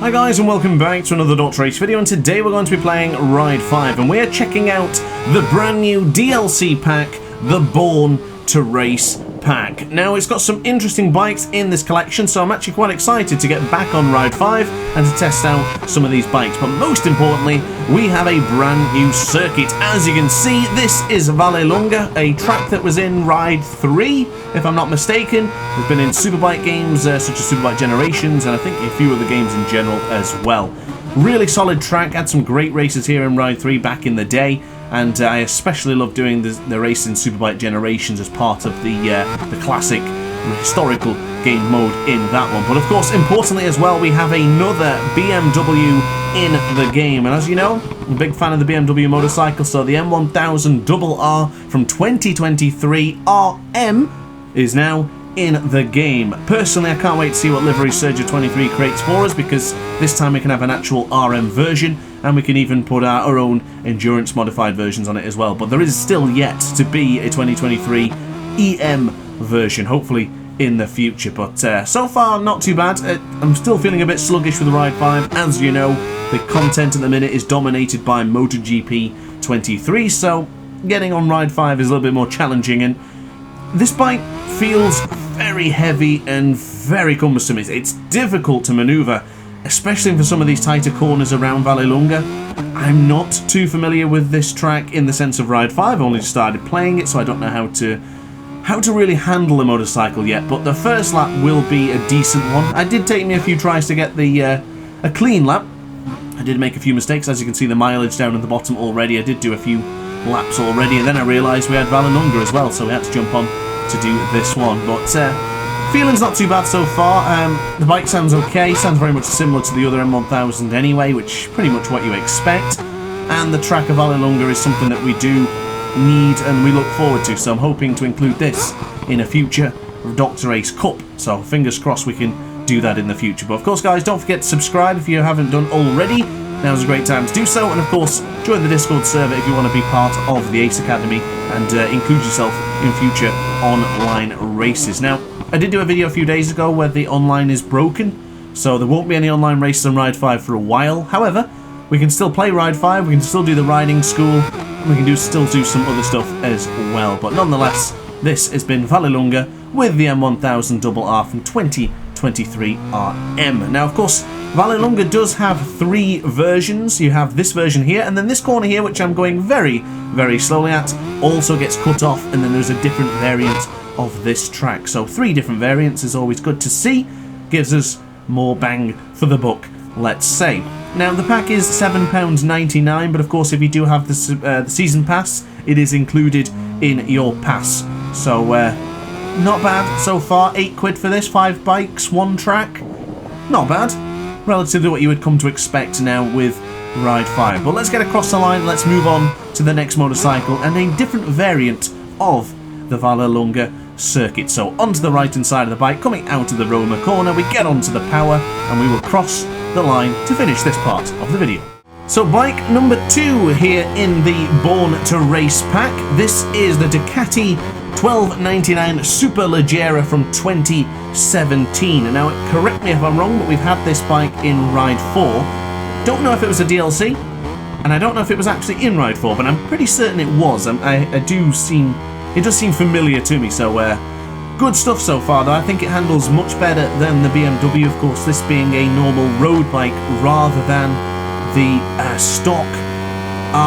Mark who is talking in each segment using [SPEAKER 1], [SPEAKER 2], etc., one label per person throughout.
[SPEAKER 1] Hi guys and welcome back to another DrAce video, and today we're going to be playing Ride 5 and we're checking out the brand new DLC pack, the Born to Race pack. Now it's got some interesting bikes in this collection, so I'm actually quite excited to get back on Ride 5 and to test out some of these bikes, but most importantly we have a brand new circuit. As you can see, this is Vallelunga, a track that was in Ride 3 if I'm not mistaken. It's been in Superbike games such as Superbike Generations and I think a few other games in general as well. Really solid track, had some great races here in Ride 3 back in the day, and I especially love doing the race in Superbike Generations as part of the classic historical game mode in that one. But of course, importantly as well, we have another BMW in the game, and as you know, I'm a big fan of the BMW motorcycle, so the M1000RR from 2023 RM is now in the game. Personally, I can't wait to see what livery Sergio 23 creates for us, because this time we can have an actual RM version and we can even put our own endurance modified versions on it as well. But there is still yet to be a 2023 EM version, hopefully in the future. But so far, not too bad. I'm still feeling a bit sluggish with Ride 5. As you know, the content at the minute is dominated by MotoGP 23, so getting on Ride 5 is a little bit more challenging, and this bike feels very heavy and very cumbersome. It's difficult to maneuver, especially for some of these tighter corners around Vallelunga. I'm not too familiar with this track in the sense of Ride 5. I've only just started playing it, so I don't know how to really handle the motorcycle yet, but the first lap will be a decent one. It did take me a few tries to get a clean lap. I did make a few mistakes, as you can see the mileage down at the bottom already. I did do a few laps already, and then I realised we had Vallelunga as well, so we had to jump on to do this one. But feeling's not too bad so far. The bike sounds okay, sounds very much similar to the other M1000 anyway, which is pretty much what you expect, and the track of Vallelunga is something that we do need and we look forward to, so I'm hoping to include this in a future DrAce Cup, so fingers crossed we can do that in the future. But of course guys, don't forget to subscribe if you haven't done already. Now's a great time to do so, and of course join the Discord server if you want to be part of the Ace Academy and include yourself in future online races. Now, I did do a video a few days ago where the online is broken, so there won't be any online races on Ride 5 for a while. However, we can still play Ride 5, we can still do the riding school, and we can still do some other stuff as well. But nonetheless, this has been Vallelunga with the M1000RR from 2023 RM. Now, of course, Vallelunga does have 3 versions. You have this version here, and then this corner here, which I'm going very, very slowly at, also gets cut off, and then there's a different variant of this track. So 3 different variants is always good to see. Gives us more bang for the buck, let's say. Now, the pack is £7.99, but of course, if you do have the season pass, it is included in your pass. So, not bad so far. £8 for this, 5 bikes, 1 track. Not bad. Relative to what you would come to expect now with Ride 5. But let's get across the line, let's move on to the next motorcycle and a different variant of the Vallelunga circuit. So onto the right hand side of the bike, coming out of the Roma corner, we get onto the power and we will cross the line to finish this part of the video. So bike number 2 here in the Born to Race pack. This is the Ducati 1299 Superleggera from 2017. Now, correct me if I'm wrong, but we've had this bike in Ride 4. Don't know if it was a DLC, and I don't know if it was actually in Ride 4, but I'm pretty certain it was. It does seem familiar to me, so good stuff so far, though. I think it handles much better than the BMW, of course, this being a normal road bike rather than the stock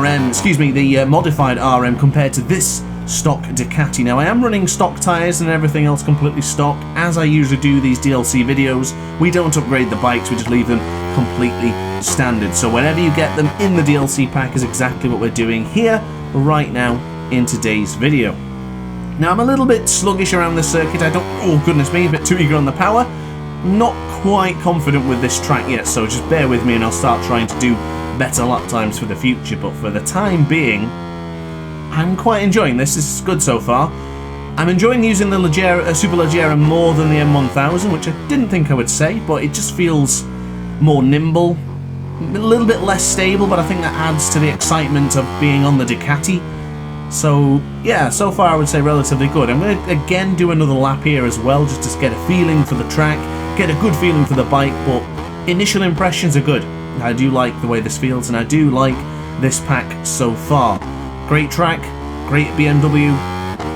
[SPEAKER 1] RM, the modified RM compared to this stock Ducati. Now, I am running stock tyres and everything else completely stock. As I usually do these DLC videos, we don't upgrade the bikes, we just leave them completely standard. So whenever you get them in the DLC pack is exactly what we're doing here right now in today's video. Now, I'm a little bit sluggish around the circuit. Oh goodness me, a bit too eager on the power. Not quite confident with this track yet, so just bear with me and I'll start trying to do better lap times for the future. But for the time being, I'm quite enjoying this. This is good so far. I'm enjoying using the Superleggera more than the M1000, which I didn't think I would say, but it just feels more nimble, a little bit less stable, but I think that adds to the excitement of being on the Ducati. So yeah, so far I would say relatively good. I'm going to again do another lap here as well, just to get a feeling for the track, get a good feeling for the bike, but initial impressions are good. I do like the way this feels, and I do like this pack so far. Great track, great BMW,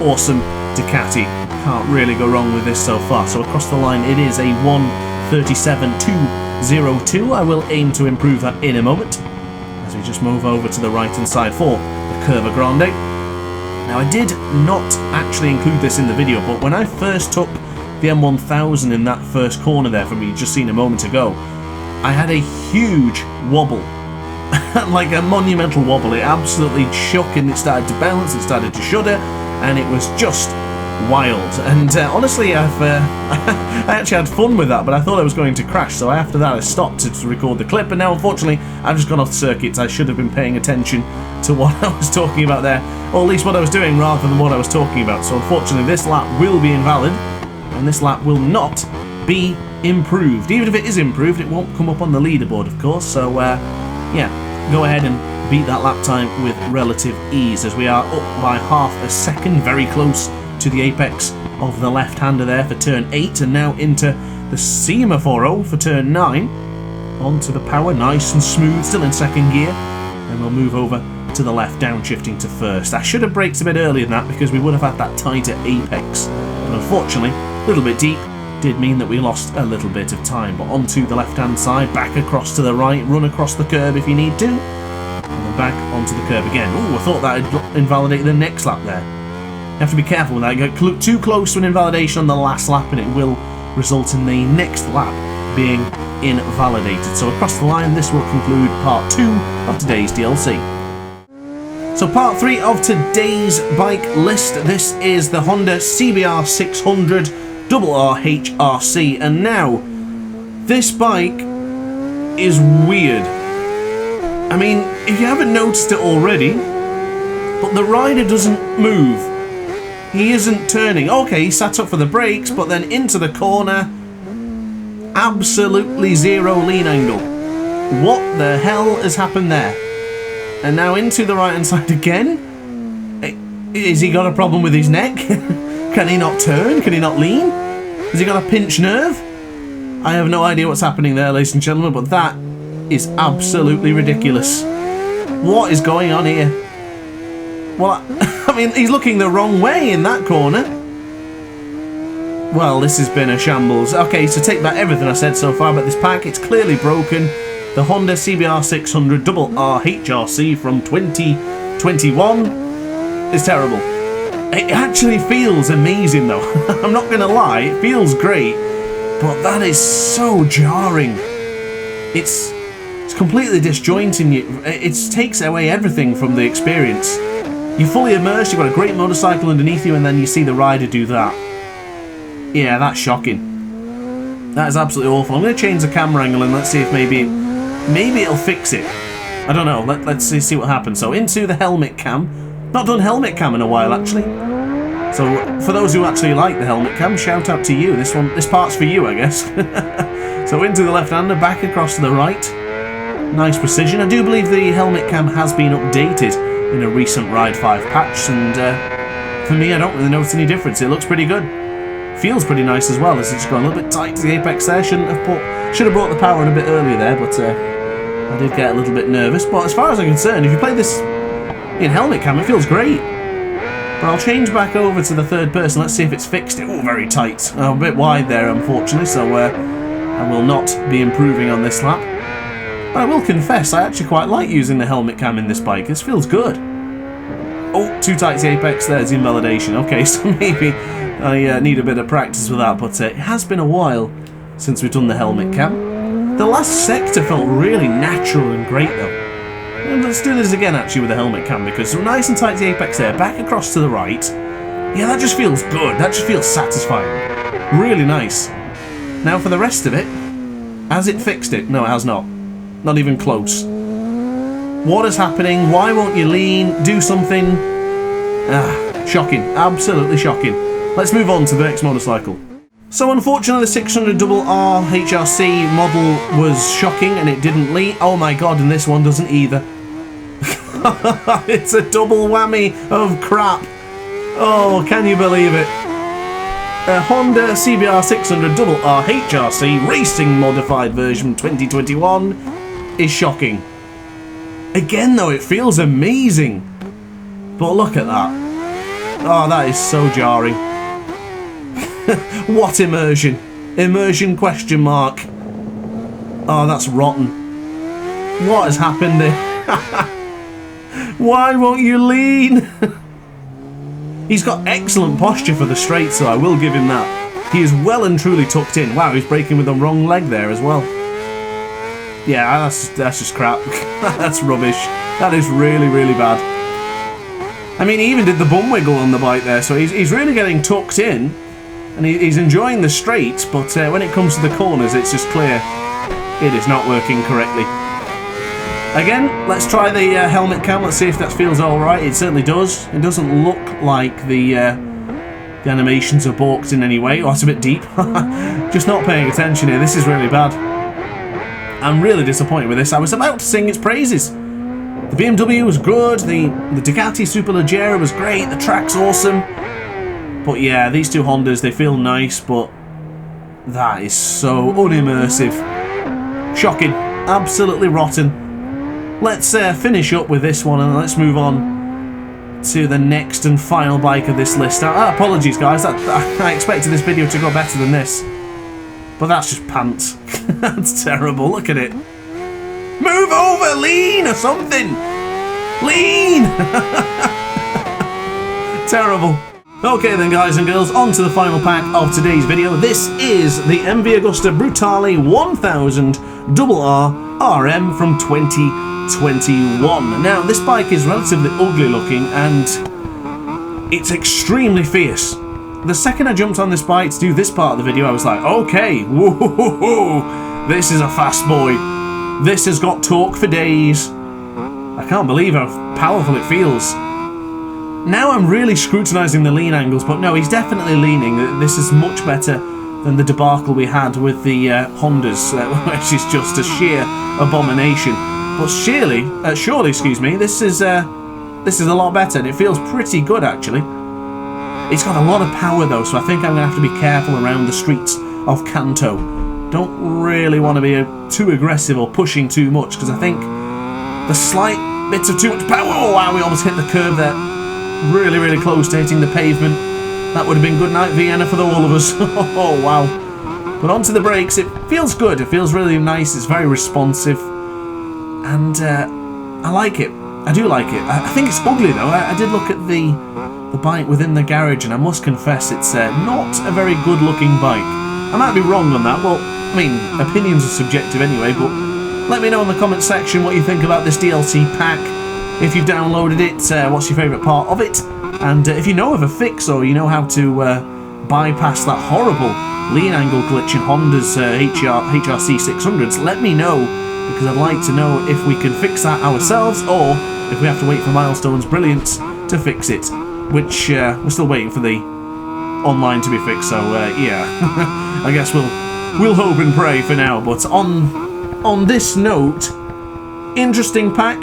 [SPEAKER 1] awesome Ducati. Can't really go wrong with this so far. So across the line it is a 1:37.202. I will aim to improve that in a moment, as we just move over to the right hand side for the Curva Grande. Now, I did not actually include this in the video, but when I first took the M1000 in that first corner there from you just seen a moment ago, I had a huge wobble. Like a monumental wobble. It absolutely shook and it started to bounce, it started to shudder, and it was just wild. And honestly, I actually had fun with that, but I thought I was going to crash, so after that I stopped to record the clip, and now unfortunately I've just gone off the circuit. I should have been paying attention to what I was talking about there, or at least what I was doing rather than what I was talking about. So unfortunately this lap will be invalid, and this lap will not be improved. Even if it is improved, it won't come up on the leaderboard, of course, so yeah, go ahead and beat that lap time with relative ease, as we are up by half a second, very close to the apex of the left-hander there for turn 8, and now into the semaphore for turn 9. Onto the power, nice and smooth, still in second gear, and we'll move over to the left, downshifting to first. I should have braked a bit earlier than that, because we would have had that tighter apex, but unfortunately a little bit deep did mean that we lost a little bit of time. But onto the left-hand side, back across to the right, run across the curb if you need to, and then back onto the curb again. Oh, I thought that would invalidate the next lap there. You have to be careful with that. You get too close to an invalidation on the last lap and it will result in the next lap being invalidated. So across the line, this will conclude part 2 of today's DLC. So part 3 of today's bike list, this is the Honda CBR 600 RRHRC, and now this bike is weird. I mean, if you haven't noticed it already, but the rider doesn't move. He isn't turning. Okay, he sat up for the brakes, but then into the corner, absolutely zero lean angle. What the hell has happened there? And now into the right hand side again. Has he got a problem with his neck? Can he not turn? Can he not lean? Has he got a pinched nerve? I have no idea what's happening there, ladies and gentlemen, but that is absolutely ridiculous. What is going on here? Well, I mean, he's looking the wrong way in that corner. Well, this has been a shambles. Okay, so take back everything I said so far about this pack. It's clearly broken. The Honda CBR 600 RRHRC from 2021 is terrible. It actually feels amazing though. I'm not going to lie, it feels great, but that is so jarring. It's completely disjointing you. It takes away everything from the experience. You're fully immersed, you've got a great motorcycle underneath you, and then you see the rider do that. Yeah, that's shocking. That is absolutely awful. I'm going to change the camera angle and let's see if maybe it'll fix it. I don't know. Let's see what happens. So into the helmet cam. Not done helmet cam in a while, actually. So for those who actually like the helmet cam, shout out to you. This part's for you, I guess. So into the left-hander, back across to the right. Nice precision. I do believe the helmet cam has been updated in a recent Ride 5 patch, and for me, I don't really notice any difference. It looks pretty good. Feels pretty nice as well. As it's gone a little bit tight to the apex there. Should have brought the power in a bit earlier there, but I did get a little bit nervous. But as far as I'm concerned, if you play this in helmet cam, it feels great. But I'll change back over to the third person. Let's see if it's fixed it. Oh, very tight. A bit wide there, unfortunately, so I will not be improving on this lap. But I will confess, I actually quite like using the helmet cam in this bike. This feels good. Oh, too tight to the apex. There's the invalidation. Okay, so maybe I need a bit of practice with that, but it has been a while since we've done the helmet cam. The last sector felt really natural and great, though. And let's do this again, actually, with the helmet cam, because we're nice and tight to the apex there. Back across to the right. Yeah, that just feels good. That just feels satisfying. Really nice. Now for the rest of it, has it fixed it? No, it has not. Not even close. What is happening? Why won't you lean? Do something? Ah, shocking. Absolutely shocking. Let's move on to the next motorcycle. So unfortunately the 600 RRHRC model was shocking and it didn't lean. Oh my god, and this one doesn't either. It's a double whammy of crap. Oh, can you believe it? a Honda CBR 600 RR HRC Racing Modified version 2021 is shocking. Again though, it feels amazing. But look at that. Oh, that is so jarring. What immersion? Immersion question mark. Oh, that's rotten. What has happened there? Why won't you lean? He's got excellent posture for the straights, so I will give him that. He is well and truly tucked in. Wow, he's braking with the wrong leg there as well. Yeah, that's just crap. That's rubbish. That is really, really bad. I mean, he even did the bum wiggle on the bike there, so he's really getting tucked in, and he's enjoying the straights, but when it comes to the corners, it's just clear it is not working correctly. Again, let's try the helmet cam. Let's see if that feels alright. It certainly does. It doesn't look like the animations are balked in any way. Oh, it's a bit deep. Just not paying attention here. This is really bad. I'm really disappointed with this. I was about to sing its praises. The BMW was good. The Ducati Superleggera was great. The track's awesome. But yeah, these two Hondas, they feel nice, but that is so unimmersive. Shocking. Absolutely rotten. Let's finish up with this one and let's move on to the next and final bike of this list. Apologies guys, I expected this video to go better than this. But that's just pants. That's terrible, look at it. Move over, lean or something! Lean! Terrible. Okay then guys and girls, on to the final pack of today's video. This is the MV Agusta Brutale 1000 RR RM from 2021. Now this bike is relatively ugly looking and it's extremely fierce. The second I jumped on this bike to do this part of the video, I was like, okay, whoa, this is a fast boy. This has got torque for days. I can't believe how powerful it feels. Now I'm really scrutinising the lean angles, but no, he's definitely leaning. This is much better than the debacle we had with the Hondas, which is just a sheer abomination. But surely, excuse me, this is a lot better, and it feels pretty good actually. It's got a lot of power though, so I think I'm going to have to be careful around the streets of Kanto. Don't really want to be too aggressive or pushing too much, because I think the slight bits of too much power. Oh wow, we almost hit the curb there. Really, really close to hitting the pavement. That would have been good night Vienna for the all of us. Oh wow. But onto the brakes, it feels good. It feels really nice. It's very responsive. And I like it. I do like it. I think it's ugly though. I did look at the bike within the garage, and I must confess it's not a very good looking bike. I might be wrong on that. Well, I mean, opinions are subjective anyway, but let me know in the comment section what you think about this DLC pack. If you've downloaded it, what's your favourite part of it? And if you know of a fix, or you know how to bypass that horrible lean angle glitch in Honda's HRC 600s, let me know, because I'd like to know if we can fix that ourselves, or if we have to wait for Milestone's Brilliance to fix it, which we're still waiting for the online to be fixed, so yeah. I guess we'll hope and pray for now. But on this note, interesting pack.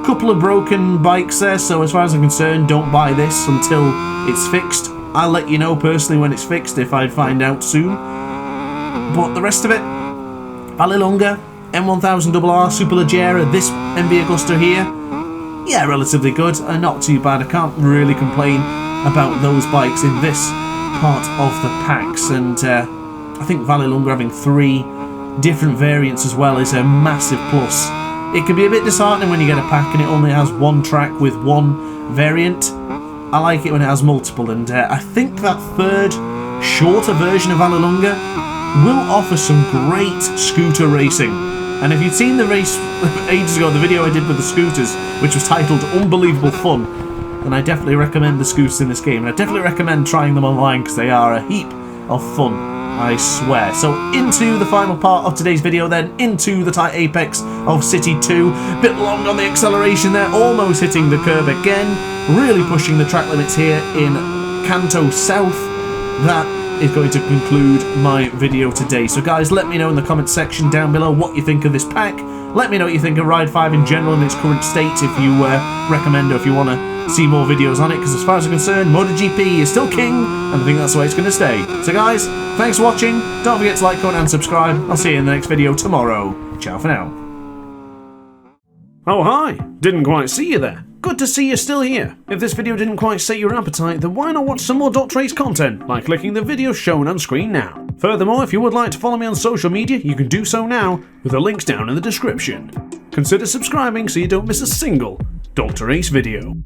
[SPEAKER 1] Couple of broken bikes there, so as far as I'm concerned, don't buy this until it's fixed. I'll let you know personally when it's fixed if I find out soon. But the rest of it, Vallelunga, M1000 RR Superleggera, this MV Agusta here, yeah, relatively good, not too bad. I can't really complain about those bikes in this part of the packs, and I think Vallelunga having 3 different variants as well is a massive plus. It can be a bit disheartening when you get a pack and it only has one track with one variant. I like it when it has multiple, and I think that third, shorter version of Vallelunga will offer some great scooter racing. And if you'd seen the race ages ago, the video I did with the scooters, which was titled Unbelievable Fun, then I definitely recommend the scooters in this game. And I definitely recommend trying them online, because they are a heap of fun, I swear. So into the final part of today's video then, into the tight apex of City 2. Bit long on the acceleration there, almost hitting the curb again. Really pushing the track limits here in Kanto South. That is going to conclude my video today. So guys, let me know in the comment section down below what you think of this pack. Let me know what you think of Ride 5 in general in its current state, if you recommend or if you want to see more videos on it, because as far as I'm concerned, MotoGP is still king, and I think that's the way it's going to stay. So guys, thanks for watching. Don't forget to like, comment, and subscribe. I'll see you in the next video tomorrow. Ciao for now. Oh hi, didn't quite see you there. Good to see you're still here. If this video didn't quite set your appetite, then why not watch some more DrAce content by clicking the video shown on screen now. Furthermore, if you would like to follow me on social media, you can do so now with the links down in the description. Consider subscribing so you don't miss a single DrAce video.